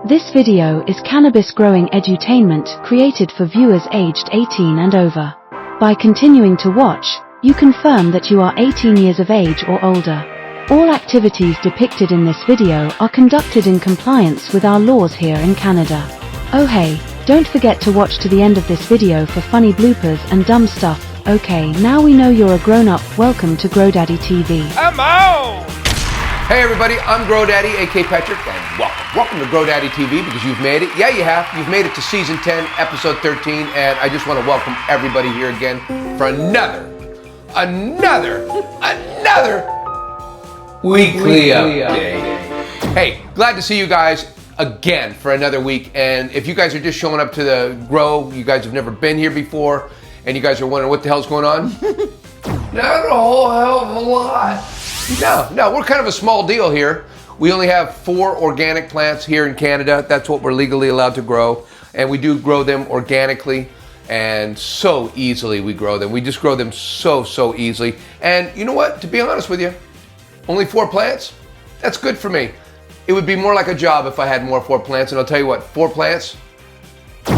This video is cannabis growing edutainment created for viewers aged 18 and over. By continuing to watch, you confirm that you are 18 years of age or older. All activities depicted in this video are conducted in compliance with our laws here in Canada. Oh hey, don't forget to watch to the end of this video for funny bloopers and dumb stuff. Okay, now we know you're a grown-up. Welcome to GrowDaddy TV. I'm on! Hey everybody, I'm GrowDaddy, aka Patrick, and welcome to GrowDaddy TV because you've made it. Yeah, you have. You've made it to season 10, episode 13, and I just want to welcome everybody here again for another weekly update. Hey, glad to see you guys again for another week. And if you guys are just showing up to the Grow, you guys have never been here before, and you guys are wondering what the hell's going on, not a whole hell of a lot. No, we're kind of a small deal here. We only have 4 organic plants here in Canada. That's what we're legally allowed to grow. And we do grow them organically, and so easily we grow them. We just grow them so easily. And you know what? To be honest with you, only 4 plants? That's good for me. It would be more like a job if I had more 4 plants. And I'll tell you what, 4 plants,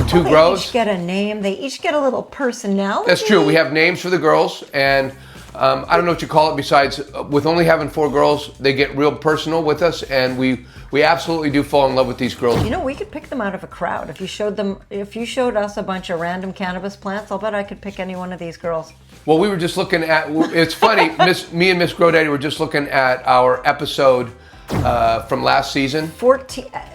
2 grows. They each get a name. They each get a little personality. That's true. We have names for the girls, and I don't know what you call it besides, with only having 4 girls, they get real personal with us, and we absolutely do fall in love with these girls. You know, we could pick them out of a crowd. If you showed us a bunch of random cannabis plants, I'll bet I could pick any one of these girls. Well, we were just looking at, it's funny, me and Miss GrowDaddy were just looking at our episode from last season.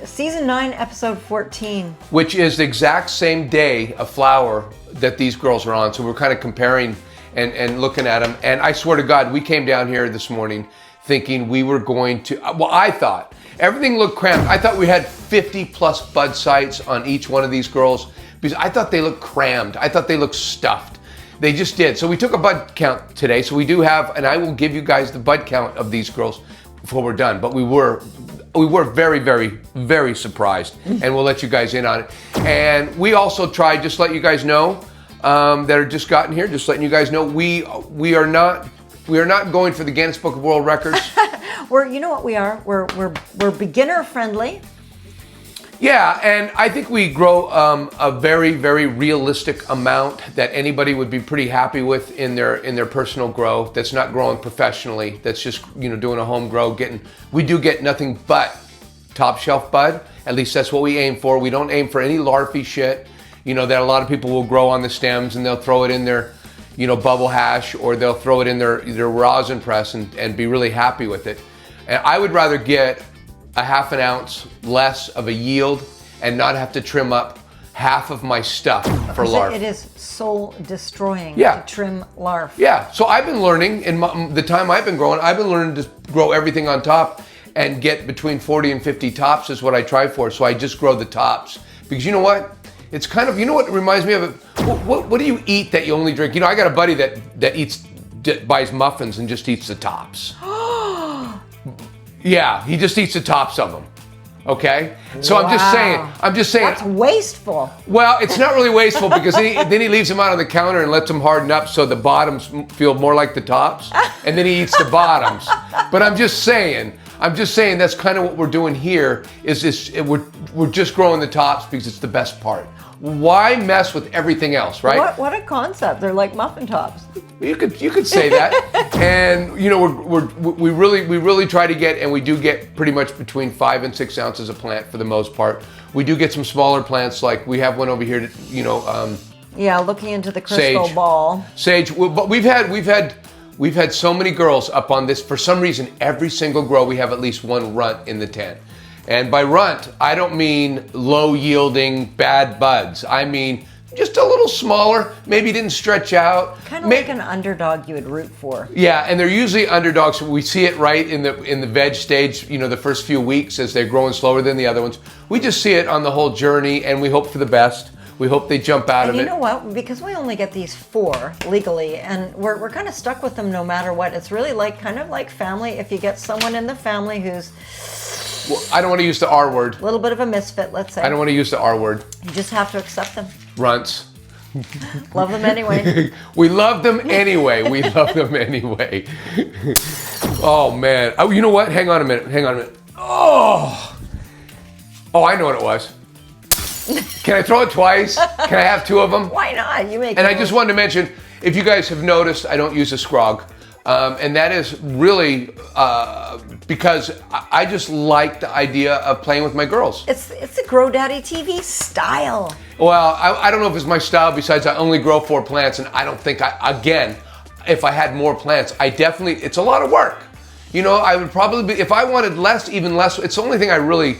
Season 9, episode 14. Which is the exact same day of flower that these girls are on, so we're kind of comparing and looking at them. And I swear to God, we came down here this morning thinking we were going to, well, I thought everything looked cramped. I thought we had 50 plus bud sites on each one of these girls because I thought they looked crammed. I thought they looked stuffed. They just did. So we took a bud count today. So we do have, and I will give you guys the bud count of these girls before we're done. But we were very surprised, and we'll let you guys in on it. And we also tried, just to let you guys know, that are just gotten here, just letting you guys know, we are not going for the Guinness Book of World Records. You know what we are? We're beginner friendly. Yeah, and I think we grow a very realistic amount that anybody would be pretty happy with in their personal grow. That's not growing professionally. That's just doing a home grow. We do get nothing but top shelf bud. At least that's what we aim for. We don't aim for any larvae shit. That a lot of people will grow on the stems and they'll throw it in their, bubble hash, or they'll throw it in their rosin press and be really happy with it. And I would rather get a half an ounce less of a yield and not have to trim up half of my stuff for larvae. It is soul destroying to trim larvae. Yeah, so I've been learning, in the time I've been growing, I've been learning to grow everything on top and get between 40 and 50 tops is what I try for. So I just grow the tops. Because you know what? It's kind of, what it reminds me of? What do you eat that you only drink? I got a buddy that buys muffins and just eats the tops. Yeah, he just eats the tops of them. Okay? So wow. I'm just saying. That's wasteful. Well, it's not really wasteful because then he leaves them out on the counter and lets them harden up so the bottoms feel more like the tops, and then he eats the bottoms. But I'm just saying that's kind of what we're doing here. We're just growing the tops because it's the best part. Why mess with everything else, right? What a concept! They're like muffin tops. You could say that, and we really try to get, and we do get pretty much between 5 and 6 ounces a plant for the most part. We do get some smaller plants, like we have one over here. Yeah, looking into the crystal ball. Sage, but we've had so many girls up on this. For some reason, every single grow we have at least one runt in the tent. And by runt, I don't mean low yielding bad buds. I mean just a little smaller, maybe didn't stretch out. Kind of like an underdog you would root for. Yeah, and they're usually underdogs. We see it right in the veg stage, the first few weeks as they're growing slower than the other ones. We just see it on the whole journey, and we hope for the best. We hope they jump out of it. You know what? Because we only get these 4 legally, and we're kind of stuck with them no matter what. It's really kind of like family. If you get someone in the family who's... Well, I don't want to use the R word. A little bit of a misfit, let's say. I don't want to use the R word. You just have to accept them. Runts. Love them anyway. We love them anyway. Oh, man. Oh, you know what? Hang on a minute. Oh, Oh, I know what it was. Can I throw it twice? Can I have 2 of them? Why not? You make. And I just wanted to mention, if you guys have noticed, I don't use a scrog. And that is really because I just like the idea of playing with my girls. It's the Grow Daddy TV style. Well, I don't know if it's my style, besides I only grow 4 plants, and I don't think again, if I had more plants, it's a lot of work. You know, I would probably be, if I wanted less, even less, it's the only thing I really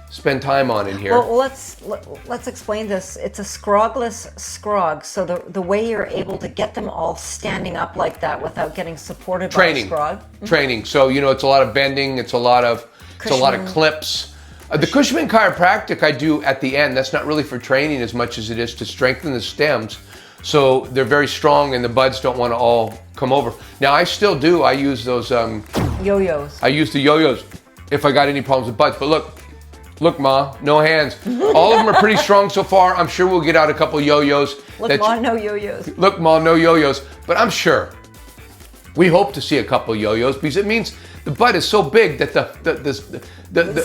spend time on in here. Well, let's explain this. It's a scrogless scrog, so the way you're able to get them all standing up like that without getting supported by a scrog. Training. So, you know, it's a lot of bending, it's a lot of clips. The Cushman chiropractic I do at the end, that's not really for training as much as it is to strengthen the stems, so they're very strong and the buds don't want to all come over. Now, I still do. I use those yo-yos. I use the yo-yos if I got any problems with buds. But look, Ma, no hands. All of them are pretty strong so far. I'm sure we'll get out a couple yo-yos. Look, Ma, no yo-yos. Look, Ma, no yo-yos. But I'm sure. We hope to see a couple yo-yos because it means the bud is so big that the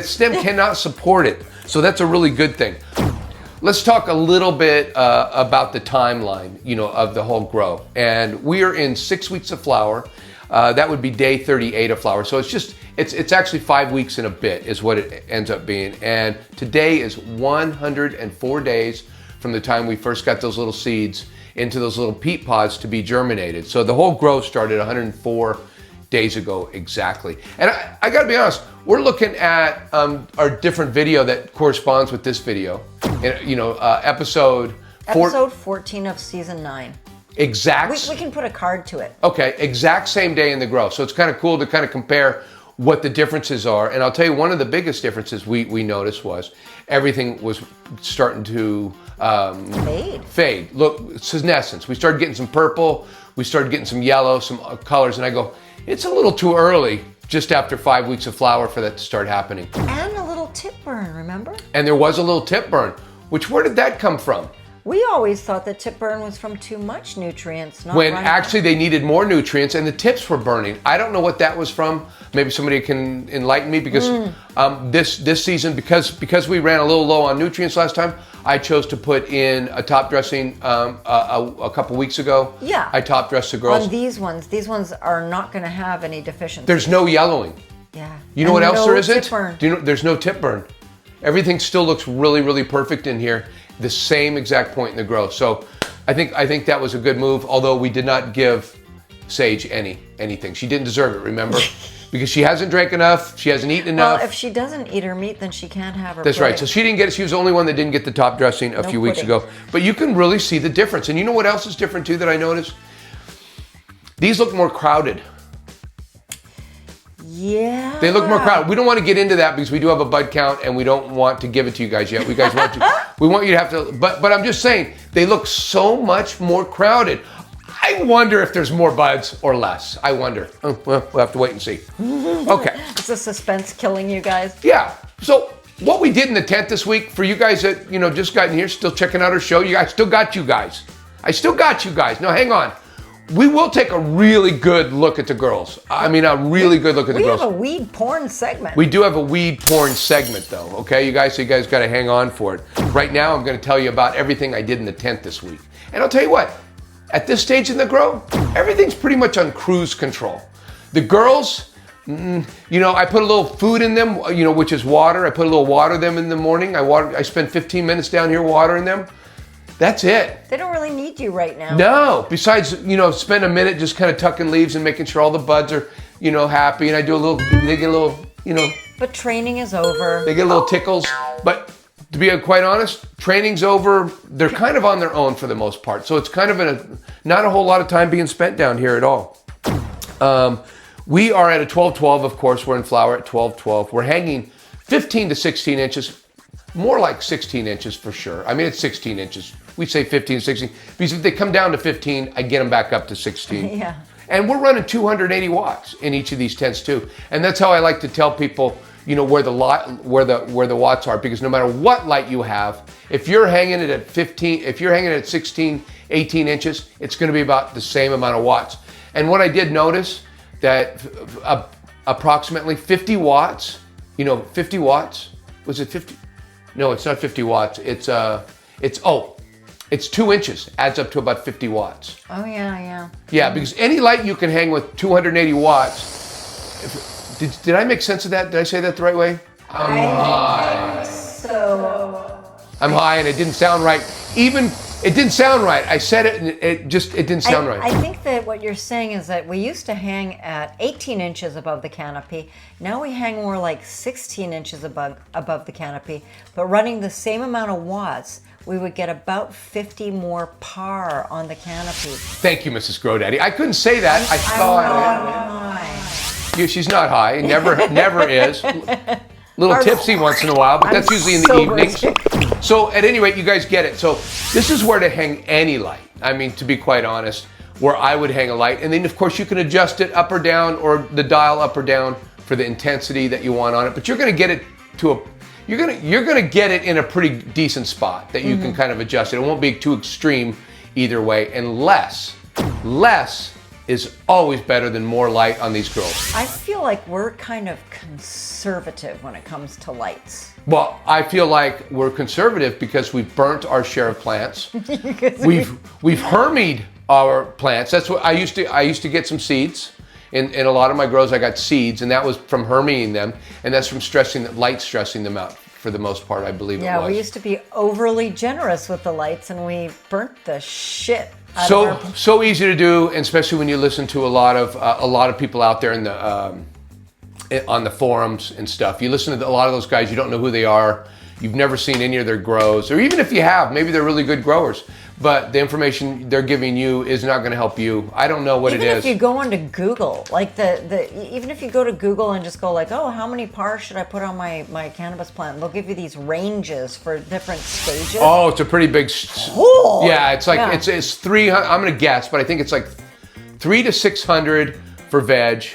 stem cannot support it. So that's a really good thing. Let's talk a little bit about the timeline, you know, of the whole grow. And we are in 6 weeks of flower. That would be day 38 of flower. So it's actually 5 weeks and a bit is what it ends up being. And today is 104 days from the time we first got those little seeds into those little peat pods to be germinated. So the whole growth started 104 days ago exactly. And I gotta be honest, we're looking at our different video that corresponds with this video. You know, episode 14 of season 9. Exact. We can put a card to it. Okay, exact same day in the grow. So it's kind of cool to kind of compare what the differences are. And I'll tell you, one of the biggest differences we noticed was everything was starting to fade. Look, senescence. We started getting some purple. We started getting some yellow, some colors. And I go, it's a little too early just after 5 weeks of flower for that to start happening. And a little tip burn, remember? And there was a little tip burn, which where did that come from? We always thought that tip burn was from too much nutrients. Not when actually they needed more nutrients and the tips were burning. I don't know what that was from. Maybe somebody can enlighten me because this season, because we ran a little low on nutrients last time, I chose to put in a top dressing a couple weeks ago. Yeah. I top dressed the girls. On these ones are not going to have any deficiencies. There's no yellowing. Yeah. You know what else there isn't? Tip burn. Do you know, there's no tip burn. Everything still looks really, really perfect in here. The same exact point in the growth. So I think that was a good move, although we did not give Sage anything. She didn't deserve it, remember? Because she hasn't drank enough, she hasn't eaten enough. Well, if she doesn't eat her meat, then she can't have her That's pudding. right. So she didn't get it. She was the only one that didn't get the top dressing a few weeks ago. But you can really see the difference. And you know what else is different too that I noticed? These look more crowded. Yeah. They look more crowded. We don't want to get into that because we do have a bud count and we don't want to give it to you guys yet. We want you to have to, but I'm just saying, they look so much more crowded. I wonder if there's more buds or less. I wonder. Well, we'll have to wait and see. Okay. It's the suspense killing you guys. Yeah. So what we did in the tent this week, for you guys that, you know, just got in here, still checking out our show, I still got you guys. Now hang on. We will take a really good look at the girls. I mean, a really good look at the girls. We have a weed porn segment. We do have a weed porn segment though, okay, you guys? So you guys got to hang on for it. Right now, I'm going to tell you about everything I did in the tent this week. And I'll tell you what, at this stage in the grow, everything's pretty much on cruise control. The girls, you know, I put a little food in them, you know, which is water. I put a little water in them in the morning. I spend 15 minutes down here watering them. That's it. They don't really need you right now. No, besides, you know, spend a minute just kind of tucking leaves and making sure all the buds are, you know, happy. And I do they get a little, you know. But training is over. They get little tickles. But to be quite honest, training's over. They're kind of on their own for the most part. So it's kind of not a whole lot of time being spent down here at all. We are at a 12-12, of course. We're in flower at 12-12. We're hanging 15 to 16 inches. More like 16 inches for sure. I mean, it's 16 inches. We say 15, 16. Because if they come down to 15, I get them back up to 16. Yeah. And we're running 280 watts in each of these tents too. And that's how I like to tell people, you know, where the watts are. Because no matter what light you have, if you're hanging it at 15, if you're hanging it at 16, 18 inches, it's going to be about the same amount of watts. And what I did notice that approximately 50 watts you know, 50 watts. Was it 50? No, it's not 50 watts. It's 2 inches, adds up to about 50 watts. Oh yeah. Yeah, because any light you can hang with 280 watts. Did I make sense of that? Did I say that the right way? I'm high. I'm high, and it didn't sound right. It didn't sound right. I said it, and it didn't sound right. I think that what you're saying is that we used to hang at 18 inches above the canopy. Now we hang more like 16 inches above the canopy, but running the same amount of watts, we would get about 50 more par on the canopy. Thank you, Mrs. Grodaddy. I couldn't say that. I thought it. She's not high. Never is. Little tipsy once in a while, but that's usually in the evenings. So at any rate, you guys get it. So this is where to hang any light. I mean, to be quite honest, where I would hang a light. And then of course you can adjust it up or down, or the dial up or down for the intensity that you want on it. But you're gonna get it to you're gonna get it in a pretty decent spot that you can kind of adjust it. It won't be too extreme either way, and less is always better than more light on these grills. I feel like we're kind of conservative when it comes to lights. Well, I feel like we're conservative because we've burnt our share of plants. we've hermied our plants. That's what I used to get some seeds. In a lot of my grows, I got seeds, and that was from herming them, and that's from light stressing them out for the most part, I believe it was. Yeah, we used to be overly generous with the lights, and we burnt the shit out of our... So easy to do, and especially when you listen to a lot of people out there in the on the forums and stuff. You listen to a lot of those guys, you don't know who they are. You've never seen any of their grows, or even if you have, maybe they're really good growers, but the information they're giving you is not going to help you. I don't know what it is. Even if you go onto Google, like even if you go to Google and just go like, oh, how many par should I put on my cannabis plant? They'll give you these ranges for different stages. Oh, it's a pretty big. Yeah, it's like it's 300. I'm going to guess, but I think it's like 300 to 600 for veg.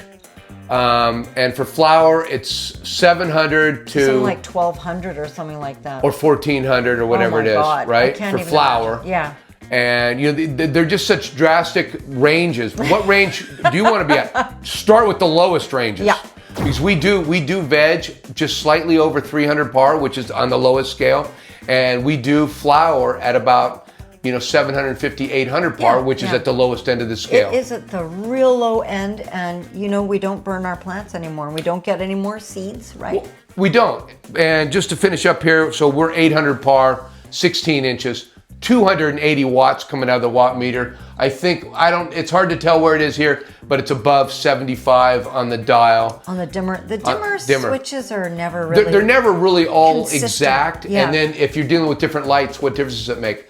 And for flower, it's 700 to something like 1,200 or something like that, or 1,400 or whatever it is, right? For flower, yeah. And you know they're just such drastic ranges. What range do you want to be at? Start with the lowest ranges. Yeah. Because we do veg just slightly over 300 par, which is on the lowest scale, and we do flower at about 750, 800 par, which is at the lowest end of the scale. It is at the real low end, and we don't burn our plants anymore. We don't get any more seeds, right? Well, we don't. And just to finish up here, so we're 800 par, 16 inches, 280 watts coming out of the watt meter. It's hard to tell where it is here, but it's above 75 on the dial. On the dimmer. The dimmer switches are never really... They're never really all consistent. Exact. Yeah. And then if you're dealing with different lights, what difference does it make?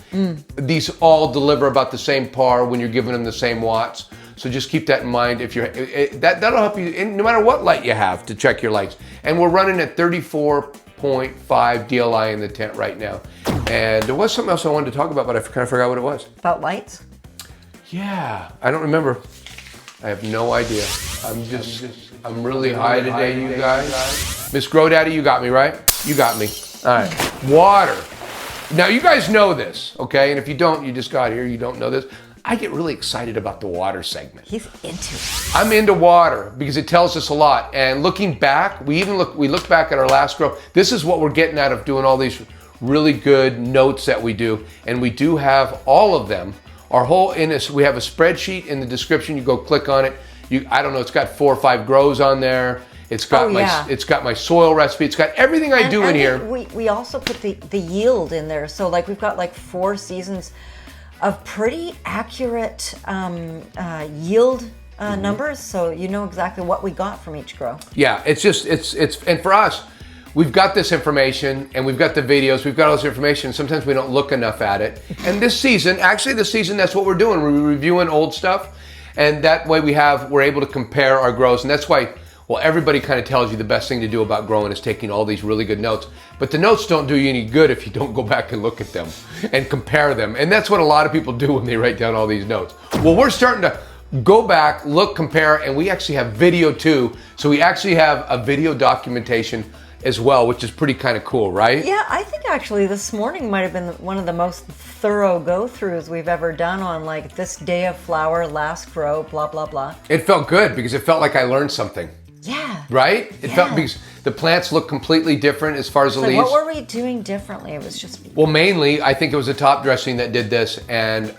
These all deliver about the same par when you're giving them the same watts. So just keep that in mind. That'll help you, no matter what light you have, to check your lights. And we're running at 34.5 DLI in the tent right now. And there was something else I wanted to talk about, but I kind of forgot what it was. About lights? Yeah, I don't remember. I have no idea. I'm really high today, you guys. Miss Grodaddy, you got me, right? You got me. All right, water. Now you guys know this, okay? And if you don't, you just got here, you don't know this. I get really excited about the water segment. He's into it. I'm into water because it tells us a lot. And looking back, we look back at our last grow. This is what we're getting out of doing all these really good notes that we do. And we do have all of them. We have a spreadsheet in the description. You go click on it. I don't know, it's got 4 or 5 grows on there. It's got it's got my soil recipe. It's got everything I do in here. We also put the yield in there. So like we've got like 4 seasons of pretty accurate yield numbers. So you know exactly what we got from each grow. Yeah, it's and for us, we've got this information and we've got the videos, we've got all this information. Sometimes we don't look enough at it. And this season, that's what we're doing. We're reviewing old stuff, and that way we're able to compare our grows. And that's why, well, everybody kind of tells you the best thing to do about growing is taking all these really good notes. But the notes don't do you any good if you don't go back and look at them and compare them. And that's what a lot of people do when they write down all these notes. Well, we're starting to go back, look, compare, and we actually have video too. So we actually have a video documentation as well, which is pretty kind of cool, right? Yeah, I think actually this morning might have been one of the most thorough go-throughs we've ever done on like this day of flower, last grow, blah, blah, blah. It felt good because it felt like I learned something. Yeah. Right? It felt Yeah. because the plants look completely different as far as the Like, leaves. what were we doing differently? It was just Well, mainly, I think it was the top dressing that did this, and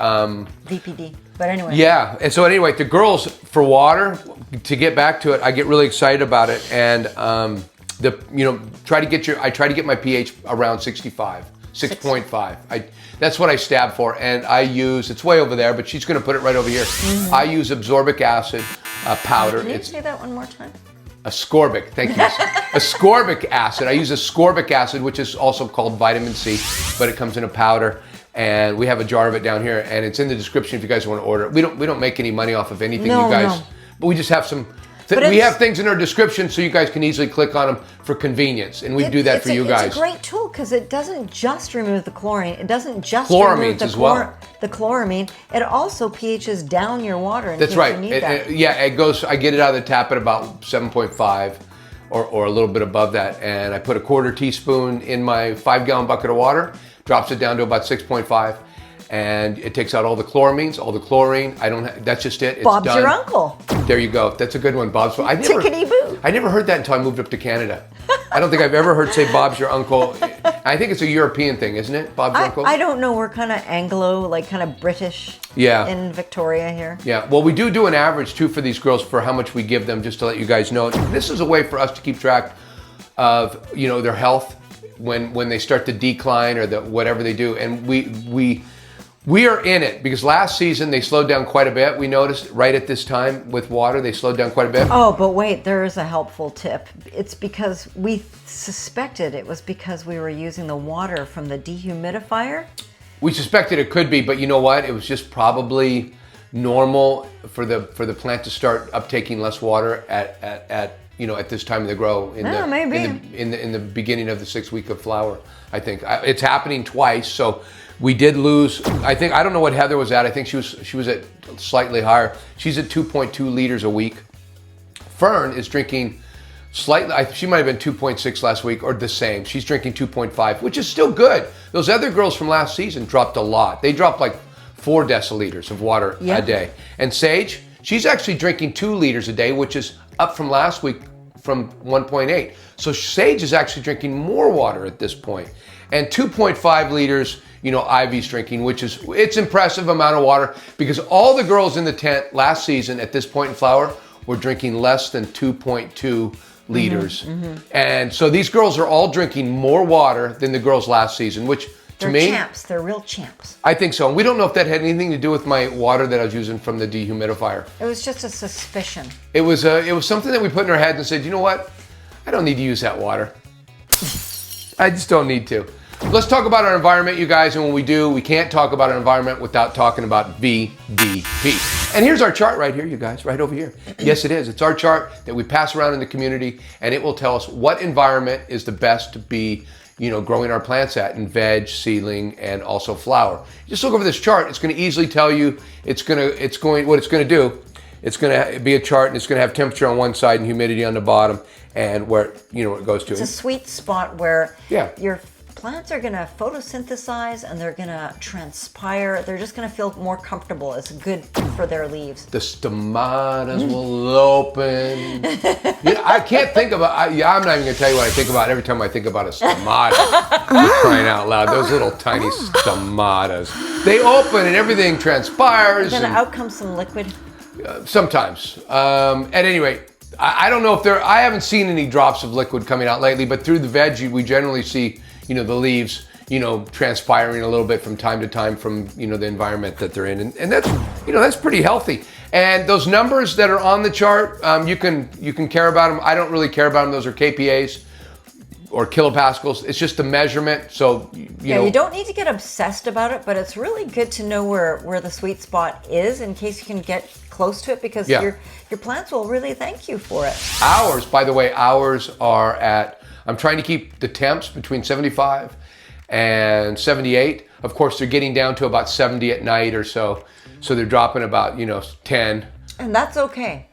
VPD. But anyway. yeah. And so anyway, the girls for water. To get back to it, I get really excited about it, and I try to get my pH around 65, 6.5. That's what I stab for, and I use. It's way over there, but she's going to put it right over here. Mm-hmm. I use absorbic acid powder. Can you It's say that one more time? ascorbic, thank you. Ascorbic acid. I use ascorbic acid, which is also called vitamin C, but it comes in a powder. And we have a jar of it down here, and it's in the description if you guys want to order it. We don't make any money off of anything, No, you guys. no. But we just have some. But We it's- have things in our description so you guys can easily click on them for convenience, and we do that for you guys. It's a great tool because it doesn't just remove the chlorine. It doesn't just Chloramines remove the as well. the chloramine. It also pHs down your water in That's case right. you need that. It goes. I get it out of the tap at about 7.5, or a little bit above that, and I put a 1/4 teaspoon in my 5-gallon bucket of water. Drops it down to about 6.5. And it takes out all the chloramines, all the chlorine. That's just it. It's Bob's done. your uncle. There you go. That's a good one, Bob's. Tickety-boo. I never heard that until I moved up to Canada. I don't think I've ever heard say Bob's your uncle. I think it's a European thing, isn't it? Bob's your uncle? I don't know. We're kind of Anglo, like kind of British. Yeah. In Victoria here. Yeah. Well, we do an average too for these girls for how much we give them, just to let you guys know. This is a way for us to keep track of their health when they start to decline or whatever they do, and we are in it because last season they slowed down quite a bit. We noticed right at this time with water, they slowed down quite a bit. Oh, but wait, there is a helpful tip. It's because we suspected it was because we were using the water from the dehumidifier. We suspected it could be, but you know what? It was just probably normal for the plant to start uptaking less water at this time of the grow in the beginning of the 6th week of flower. I think it's happening twice. So we did lose. I don't know what Heather was at. I think she was at slightly higher. She's at 2.2 liters a week. Fern is drinking slightly. She might have been 2.6 last week or the same. She's drinking 2.5, which is still good. Those other girls from last season dropped a lot. They dropped like 4 deciliters of water a day. And Sage, she's actually drinking 2 liters a day, which is up from last week from 1.8. So Sage is actually drinking more water at this point. And 2.5 liters, Ivy's drinking, it's impressive amount of water because all the girls in the tent last season at this point in flower were drinking less than 2.2 liters. And so these girls are all drinking more water than the girls last season, which to me, they're champs. They're real champs. I think so. And we don't know if that had anything to do with my water that I was using from the dehumidifier. It was just a suspicion. It was something that we put in our heads and said, you know what? I don't need to use that water. I just don't need to. Let's talk about our environment, you guys. And when we do, we can't talk about our environment without talking about VDP. And here's our chart right here, you guys, right over here. Yes, it is. It's our chart that we pass around in the community, and it will tell us what environment is the best to be growing our plants at in veg, seedling, and also flower. Just look over this chart. It's going to easily tell you what it's going to do. It's going to be a chart, and it's going to have temperature on one side and humidity on the bottom, and where it goes to. It's a sweet spot where Yeah. your plants are going to photosynthesize and they're going to transpire. They're just going to feel more comfortable. It's good for their leaves. The stomatas will open. I can't think about. I'm not even going to tell you what I think about every time I think about a stomata. Crying out loud, those little tiny stomatas. They open and everything transpires. Then out comes some liquid. Sometimes. At any rate, I don't know if I haven't seen any drops of liquid coming out lately, but through the veg, we generally see, the leaves, transpiring a little bit from time to time from, the environment that they're in. And that's, that's pretty healthy. And those numbers that are on the chart, you can care about them. I don't really care about them. Those are KPAs or kilopascals. It's just the measurement. So, you don't need to get obsessed about it, but it's really good to know where the sweet spot is in case you can get close to it because your plants will really thank you for it. Ours, by the way, are at, I'm trying to keep the temps between 75 and 78. Of course, they're getting down to about 70 at night or so. So they're dropping about, 10. And that's okay.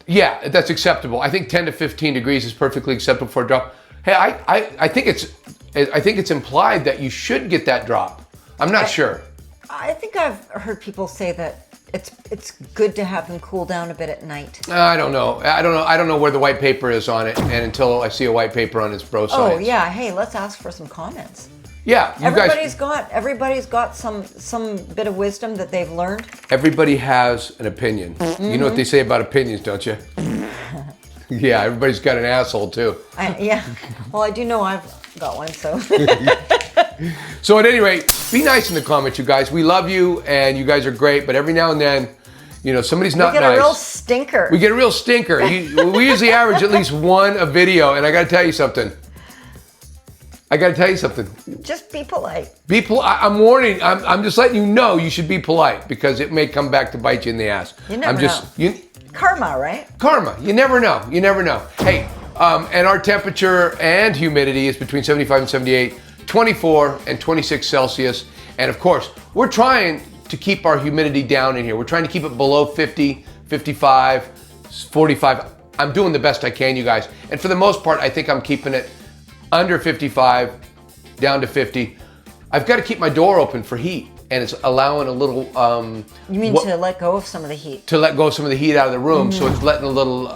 Yeah, that's acceptable. I think 10 to 15 degrees is perfectly acceptable for a drop. Hey, I think it's implied that you should get that drop. I'm not sure. I think I've heard people say that it's good to have them cool down a bit at night. I don't know. I don't know where the white paper is on it, and until I see a white paper on its bro science. Oh yeah, hey, let's ask for some comments. Yeah, everybody's got some bit of wisdom that they've learned. Everybody has an opinion. You know what they say about opinions, don't you? Yeah, everybody's got an asshole too. Yeah, well, I do know I've got one, so. So at any rate, be nice in the comments, you guys. We love you, and you guys are great. But every now and then, you know, somebody's not nice. We get a real stinker. We get a real stinker. We usually average at least one a video, and I got to tell you something. Just be polite. Be polite. I'm warning. I'm just letting you know you should be polite because it may come back to bite you in the ass. You never know. Karma, right? Karma. You never know. You never know. Hey, and our temperature and humidity is between 75 and 78, 24 and 26 Celsius. And of course, we're trying to keep our humidity down in here. We're trying to keep it below 50, 55, 45. I'm doing the best I can, you guys. And for the most part, I think I'm keeping it under 55, down to 50. I've got to keep my door open for heat, and it's allowing a little... you mean to let go of some of the heat? To let go of some of the heat out of the room, so it's letting a little...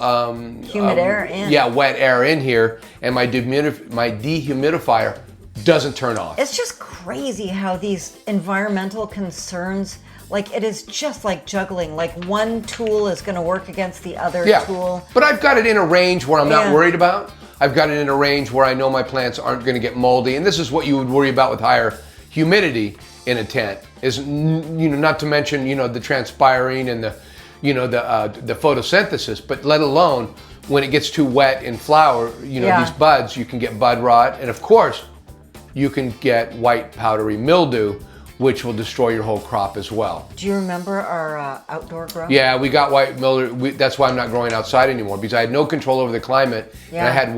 humid air in. Yeah, wet air in here, and my dehumidifier doesn't turn off. It's just crazy how these environmental concerns, like it is just like juggling. Like one tool is going to work against the other tool. But I've got it in a range where I'm not worried about. I've got it in a range where I know my plants aren't going to get moldy, and this is what you would worry about with higher humidity in a tent. Is, you know, not to mention, you know, the transpiring and the, you know, the photosynthesis, but let alone when it gets too wet in flower, you know, these buds, you can get bud rot, and of course, you can get white powdery mildew, which will destroy your whole crop as well. Do you remember our outdoor grow? Yeah, we got white mildew. That's why I'm not growing outside anymore, because I had no control over the climate. And I had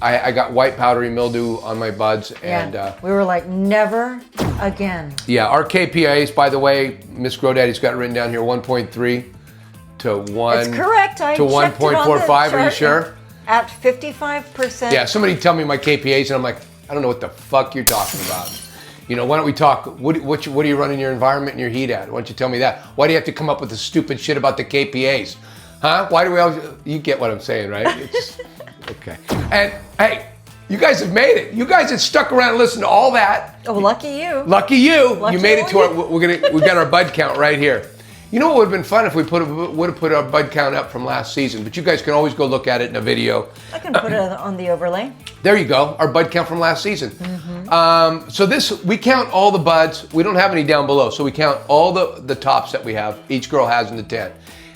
I got white powdery mildew on my buds. And we were like, never again. Yeah, our KPIs, by the way, Miss Grodaddy's got written down here, 1.3 to 1. It's correct. I to 1.45. Are you sure? At 55%. Yeah, somebody tell me my KPIs, and I'm like, I don't know what the fuck you're talking about. You know, why don't we talk, what are you running your environment and your heat at? Why don't you tell me that? Why do you have to come up with the stupid shit about the KPAs? Huh? Why do we always, you get what I'm saying, right? It's, okay. And hey, you guys have made it. You guys have stuck around and listened to all that. Oh, lucky you. Lucky you. Lucky you made it to our, we got our bud count right here. You know what would have been fun if we would have put our bud count up from last season, but you guys can always go look at it in a video. I can put it on the overlay. There you go, our bud count from last season. So we count all the buds. We don't have any down below, so we count all the tops that we have, each girl has in the tent.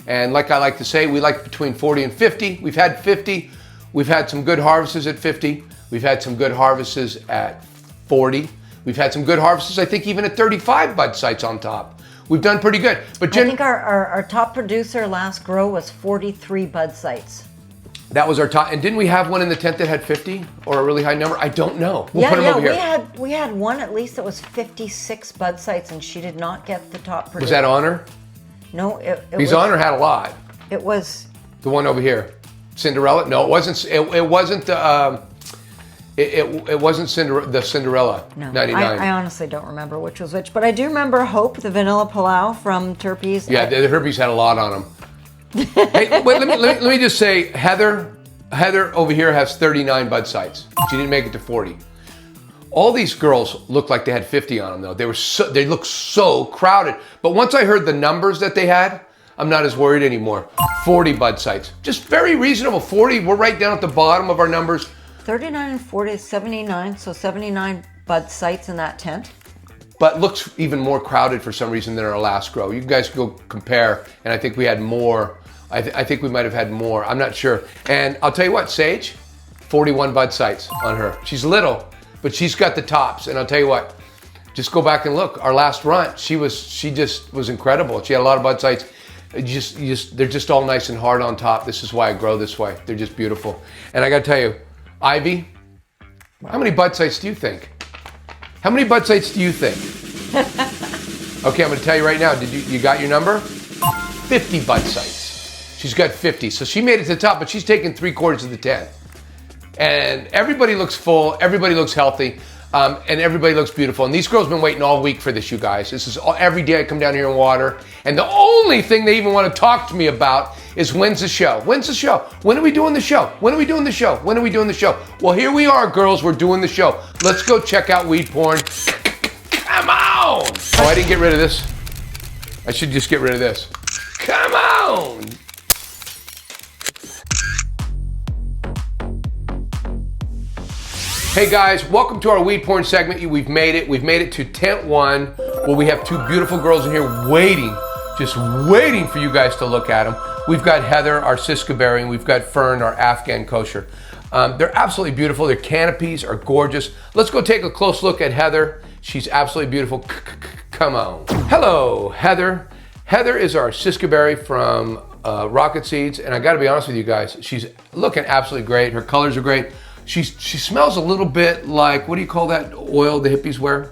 And like I like to say, we like between 40 and 50. We've had 50. We've had some good harvests at 50. We've had some good harvests at 40. We've had some good harvests, I think, even at 35 bud sites on top. We've done pretty good. But I think our top producer last grow was 43 bud sites. That was our top. And didn't we have one in the tent that had 50 or a really high number? I don't know. We'll put them over here. We had one at least that was 56 bud sites, and she did not get the top producer. Was that Honor? No, it because Honor had a lot. It was the one over here. Cinderella? No, it wasn't. It wasn't the. It wasn't the Cinderella. No, 99. I honestly don't remember which was which, but I do remember Hope, the vanilla palau from TERPYZ. Yeah, the Herpes had a lot on them. Hey, wait, let me just say, Heather over here has 39 bud sites. She didn't make it to 40. All these girls looked like they had 50 on them, though. They looked so crowded. But once I heard the numbers that they had, I'm not as worried anymore. 40 bud sites, just very reasonable. 40. We're right down at the bottom of our numbers. 39 and 40 is 79, so 79 bud sites in that tent. But looks even more crowded for some reason than our last grow. You guys go compare, and I think we had more. I think we might have had more. I'm not sure. And I'll tell you what, Sage, 41 bud sites on her. She's little, but she's got the tops. And I'll tell you what, just go back and look. Our last run, she just was incredible. She had a lot of bud sites. They're just all nice and hard on top. This is why I grow this way. They're just beautiful. And I got to tell you, Ivy, how many bud sites do you think? How many bud sites do you think? Okay, I'm going to tell you right now. You got your number? 50 bud sites. She's got 50. So she made it to the top, but she's taken 3/4 of the tent. And everybody looks full. Everybody looks healthy. And everybody looks beautiful. And these girls have been waiting all week for this, you guys. This is every day I come down here and water. And the only thing they even want to talk to me about is when's the show? When's the show? When are we doing the show? When are we doing the show? When are we doing the show? Well, here we are, girls. We're doing the show. Let's go check out weed porn. Come on! Oh, I didn't get rid of this. I should just get rid of this. Come on! Hey guys, welcome to our weed porn segment. We've made it. We've made it to tent 1, where we have 2 beautiful girls in here waiting, just waiting for you guys to look at them. We've got Heather, our Shiskaberry, and we've got Fern, our Afghan Kosher. They're absolutely beautiful. Their canopies are gorgeous. Let's go take a close look at Heather. She's absolutely beautiful. Come on. Hello, Heather. Heather is our Shiskaberry from Rocket Seeds, and I got to be honest with you guys, she's looking absolutely great. Her colors are great. She smells a little bit like, what do you call that oil the hippies wear?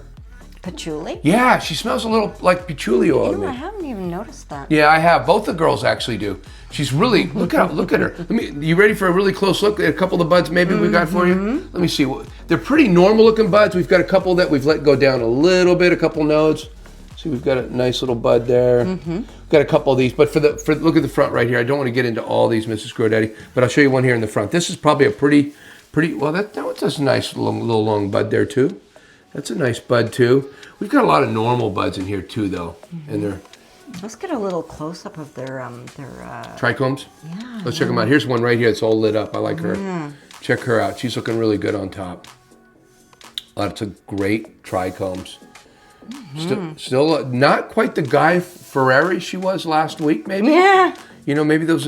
Patchouli? Yeah, she smells a little like patchouli oil. You know, I haven't even noticed that. Yeah, I have. Both the girls actually do. She's really, look at her. You ready for a really close look at a couple of the buds maybe we got for you? Let me see. They're pretty normal looking buds. We've got a couple that we've let go down a little bit, a couple nodes. See, we've got a nice little bud there. We've got a couple of these, but for look at the front right here. I don't want to get into all these, Mrs. GoDaddy, but I'll show you one here in the front. This is probably a pretty, well, that's a nice little long bud there too. That's a nice bud too. We've got a lot of normal buds in here too, though, and they're. Let's get a little close up of their trichomes. Yeah. Let's check them out. Here's one right here. It's all lit up. I like her. Check her out. She's looking really good on top. Lots of great trichomes. Still not quite the Guy Ferrari she was last week, maybe. Yeah. You know, maybe those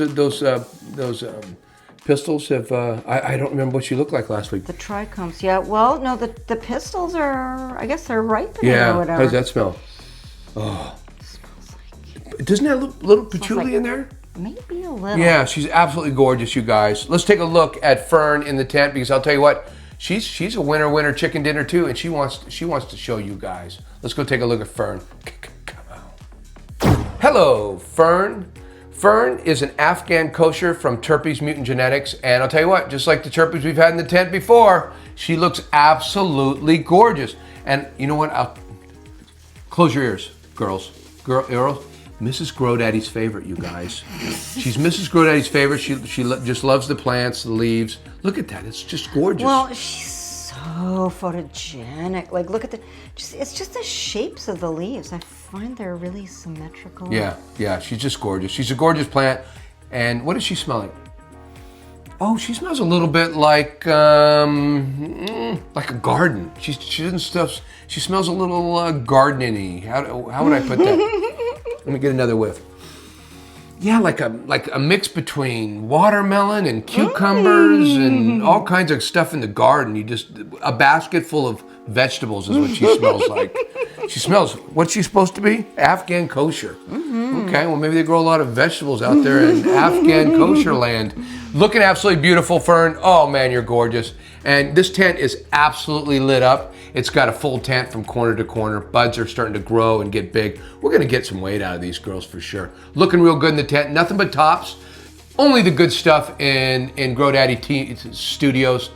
pistols have. I don't remember what she looked like last week. The trichomes, yeah. Well, no, the pistils are. I guess they're ripening or whatever. How does that smell? Oh. It smells like. Doesn't that have a little patchouli in there? Maybe a little. Yeah, she's absolutely gorgeous, you guys. Let's take a look at Fern in the tent, because I'll tell you what, she's a winner chicken dinner too, and she wants to show you guys. Let's go take a look at Fern. Come on. Hello, Fern. Fern is an Afghan Kosher from TERPYZ Mutant Genetics, and I'll tell you what, just like the TERPYZ we've had in the tent before, she looks absolutely gorgeous. And you know what? Close your ears, girls. Girls. Mrs. GoDaddy's favorite, you guys. She's Mrs. GoDaddy's favorite. She just loves the plants, the leaves. Look at that. It's just gorgeous. Well, she's so photogenic. Like, look at it's just the shapes of the leaves. I find they're really symmetrical. Yeah, she's just gorgeous. She's a gorgeous plant. And what is she smelling? Oh, she smells a little bit like a garden. She smells a little garden-y. How would I put that? Let me get another whiff. Yeah, like a mix between watermelon and cucumbers and all kinds of stuff in the garden. A basket full of vegetables is what she smells like. She smells, what's she supposed to be? Afghan Kosher. Okay, well maybe they grow a lot of vegetables out there in Afghan Kosher land. Looking absolutely beautiful, Fern. Oh man, you're gorgeous. And this tent is absolutely lit up. It's got a full tent from corner to corner. Buds are starting to grow and get big. We're gonna get some weight out of these girls for sure. Looking real good in the tent. Nothing but tops. Only the good stuff in GoDaddy Studios.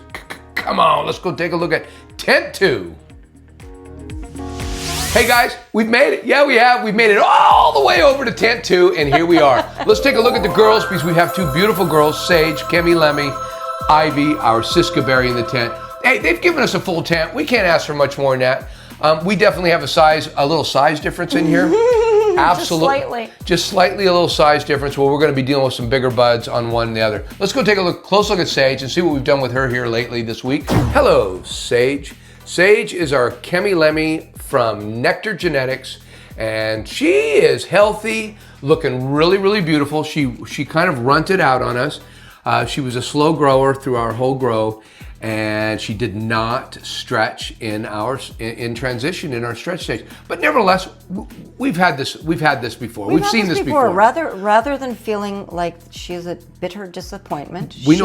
Come on, let's go take a look at tent 2. Hey guys, we've made it. Yeah, we have. We've made it all the way over to tent 2, and here we are. Let's take a look at the girls, because we have 2 beautiful girls, Sage, Chemy Lemmy, Ivy, our Shiskaberry in the tent. Hey, they've given us a full tent. We can't ask for much more than that. We definitely have a little size difference in here. Absolutely. Just slightly a little size difference, where we're going to be dealing with some bigger buds on one and the other. Let's go take a close look at Sage and see what we've done with her here lately this week. Hello, Sage. Sage is our Chemy Lemmy from Nectar Genetics, and she is healthy, looking really, really beautiful. She kind of runted out on us. She was a slow grower through our whole grow, and she did not stretch in transition in our stretch stage. But nevertheless, we've had this before. We've seen this before. Rather than feeling like she's a bitter disappointment, she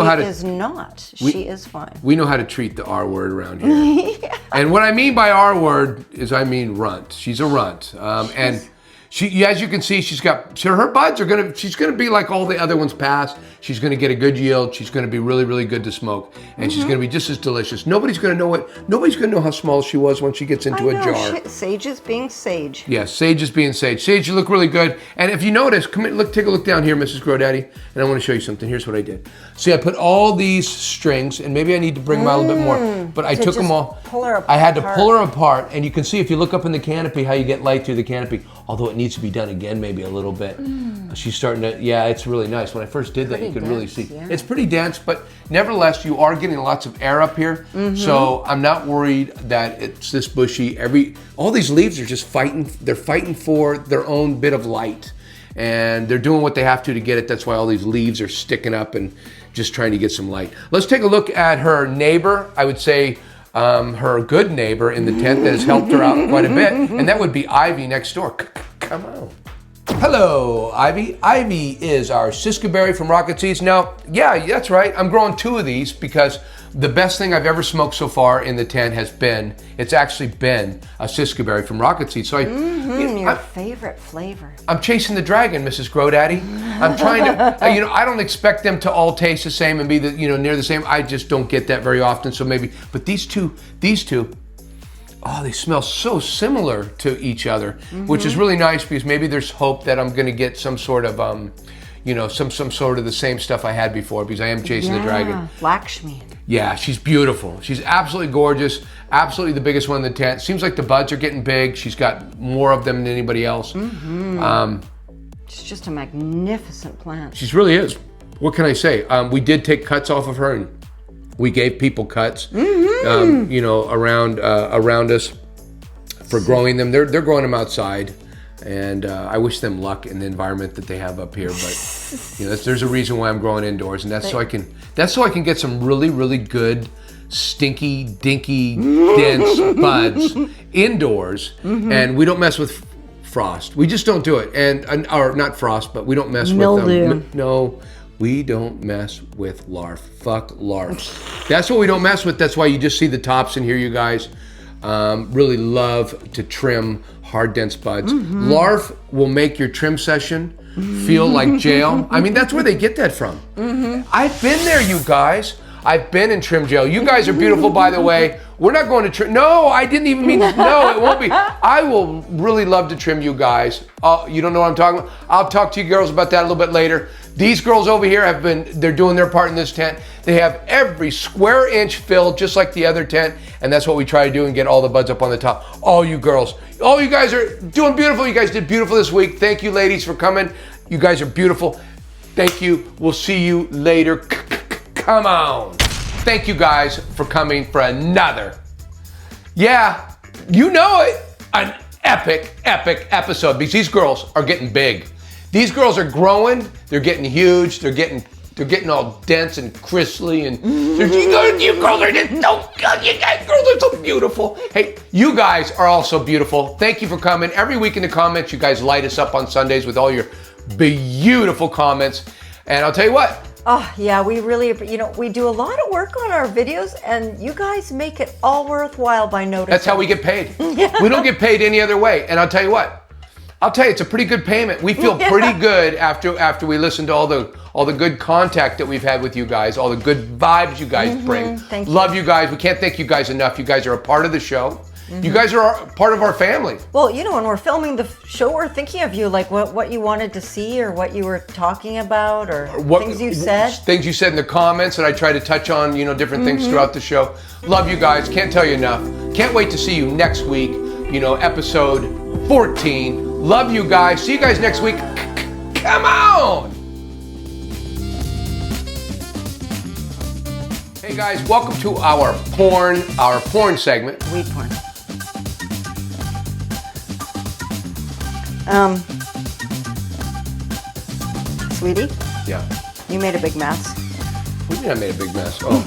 is fine. We know how to treat the R word around here. Yeah. And what I mean by R word is I mean runt. She's a runt. And As you can see, she's got, so her buds are she's gonna be like all the other ones past. She's gonna get a good yield. She's gonna be really, really good to smoke. And she's gonna be just as delicious. Nobody's gonna know how small she was when she gets into a jar. Sage is being sage. Yes, sage is being sage. Sage, you look really good. And if you notice, come in, take a look down here, Mrs. Grodaddy. And I wanna show you something. Here's what I did. See, I put all these strings, and maybe I need to bring them out a little bit more, but I took them all. Pull her apart. I had to pull her apart, and you can see if you look up in the canopy how you get light through the canopy, although it needs to be done again maybe a little bit. She's starting to, yeah, it's really nice. When I first did that, you could really see. Yeah. It's pretty dense, but nevertheless, you are getting lots of air up here, so I'm not worried that it's this bushy. All these leaves are just fighting, they're fighting for their own bit of light, and they're doing what they have to get it. That's why all these leaves are sticking up and just trying to get some light. Let's take a look at her neighbor. I would say her good neighbor in the tent that has helped her out quite a bit, and that would be Ivy next door. Come on. Hello, Ivy. Ivy is our Shiskaberry from Rocket Seeds. Now, yeah, that's right. I'm growing 2 of these because the best thing I've ever smoked so far in the tent it's actually been a Shiskaberry from Rocket Seeds. So your favorite flavor. I'm chasing the dragon, Mrs. Grodaddy. I'm trying to, I don't expect them to all taste the same and be near the same. I just don't get that very often. So maybe, but these two, oh, they smell so similar to each other, which is really nice because maybe there's hope that I'm going to get some sort of, some sort of the same stuff I had before because I am chasing the dragon. Lakshmi. Yeah, she's beautiful. She's absolutely gorgeous. Absolutely the biggest one in the tent. Seems like the buds are getting big. She's got more of them than anybody else. She's just a magnificent plant. She really is. What can I say? We did take cuts off of her, and we gave people cuts, around us for growing them. They're growing them outside, and I wish them luck in the environment that they have up here. But there's a reason why I'm growing indoors, and that's so I can get some really, really good, stinky, dinky, dense buds indoors, and we don't mess with frost. We just don't do it, or not frost, but we don't mess with no. We don't mess with larf. Fuck larf. That's what we don't mess with. That's why you just see the tops in here, you guys. Really love to trim hard, dense buds. Larf will make your trim session feel like jail. I mean, that's where they get that from. I've been there, you guys. I've been in trim jail. You guys are beautiful, by the way. We're not going to trim. No, I didn't even mean, no, it won't be. I will really love to trim you guys. You don't know what I'm talking about? I'll talk to you girls about that a little bit later. These girls over here they're doing their part in this tent. They have every square inch filled just like the other tent, and that's what we try to do and get all the buds up on the top. All you girls, all you guys are doing beautiful. You guys did beautiful this week. Thank you, ladies, for coming. You guys are beautiful. Thank you. We'll see you later. Come on. Thank you guys for coming for another, yeah, you know it, an epic episode because these girls are getting big. These girls are growing, they're getting huge, they're getting all dense and crystally, and you girls are just so good. You guys, girls are so beautiful. Hey, you guys are all so beautiful. Thank you for coming. Every week in the comments, you guys light us up on Sundays with all your beautiful comments. And I'll tell you what. Oh, yeah, we really, we do a lot of work on our videos, and you guys make it all worthwhile by noticing. That's how we get paid. We don't get paid any other way. And I'll tell you what. It's a pretty good payment. We feel pretty good after we listen to all the good contact that we've had with you guys, all the good vibes you guys bring. Thank you. Love you guys. We can't thank you guys enough. You guys are a part of the show. You guys are part of our family. Well, when we're filming the show, we're thinking of you, like what you wanted to see or what you were talking about or things you said. Things you said in the comments that I try to touch on, different things throughout the show. Love you guys. Can't tell you enough. Can't wait to see you next week, episode 14. Love you guys. See you guys next week. Come on! Hey guys, welcome to our porn segment. Weed porn. Sweetie? Yeah. You made a big mess. What do you mean I made a big mess? Oh.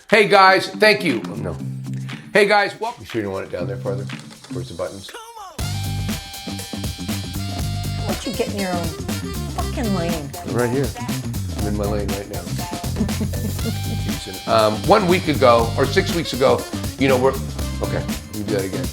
Hey guys, thank you. Oh, no. Hey guys, you sure you don't want it down there farther? Where's the buttons? Why don't you get in your own fucking lane? Right here. I'm in my lane right now. Decent. 1 week ago, or 6 weeks ago, you know, we're... Okay, let me do that again.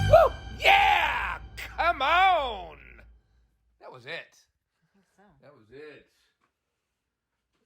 Woo! Yeah! Come on! That was it. That was it.